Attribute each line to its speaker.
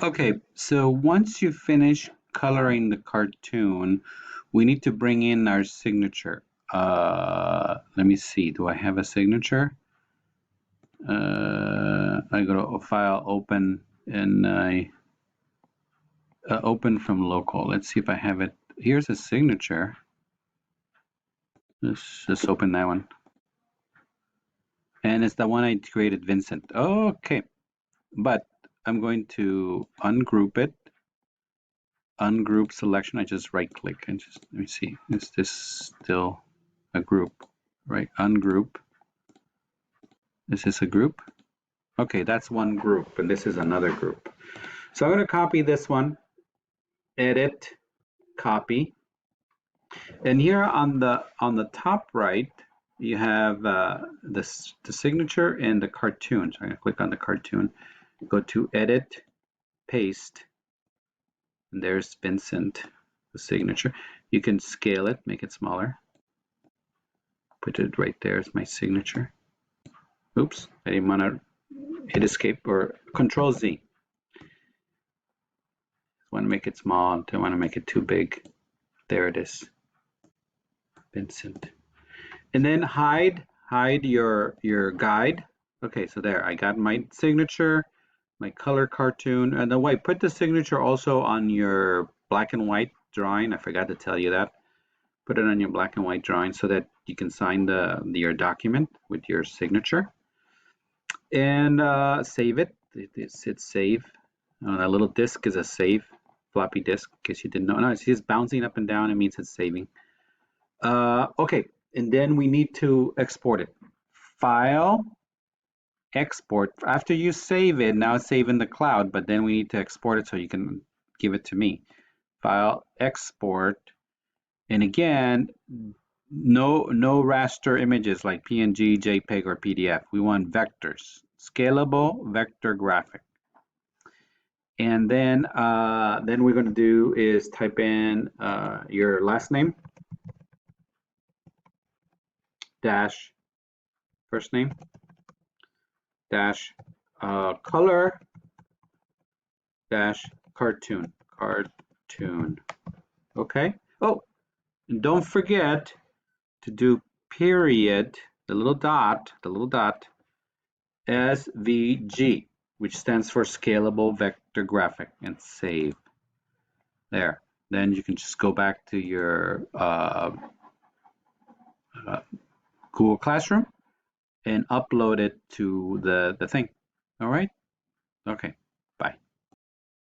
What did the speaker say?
Speaker 1: Okay, so once you finish coloring the cartoon, we need to bring in our signature. Let me see, do I have a signature? I go to File, Open, and I open from local. Let's see if I have it. Here's a signature. Let's just open that one. And it's the one I created, Vincent. Okay, but I'm going to ungroup it. Ungroup selection. I just right click and just let me see. Is this still a group? Right, ungroup. Is this a group? Okay, that's one group, and this is another group. So I'm going to copy this one, edit, copy, and here on the top right, you have the signature and the cartoon. So I'm going to click on the cartoon, go to edit, paste, and there's Vincent, the signature. You can scale it, make it smaller. Put it right there as my signature. Oops, I didn't want to hit escape or Control Z. I want to make it small, don't want to make it too big. There it is, Vincent. And then hide your guide. Okay, so there, I got my signature, my color cartoon, and then wait, put the signature also on your black and white drawing. I forgot to tell you that. Put it on your black and white drawing so that you can sign your document with your signature. And save it. Hit save. That little disk is a save floppy disk, in case you didn't know. No, it's just bouncing up and down. It means it's saving. Okay, and then we need to export it. File, export. After you save it, now it's saved in the cloud, but then we need to export it so you can give it to me. File, export, and again, no raster images like PNG, JPEG, or PDF. We want vectors, scalable vector graphic. And then we're going to do is type in your last name dash first name dash color dash cartoon. Okay. Oh, and don't forget to do period, the little dot, SVG, which stands for Scalable Vector Graphic, and save. There. Then you can just go back to your Google Classroom and upload it to the thing. All right? Okay.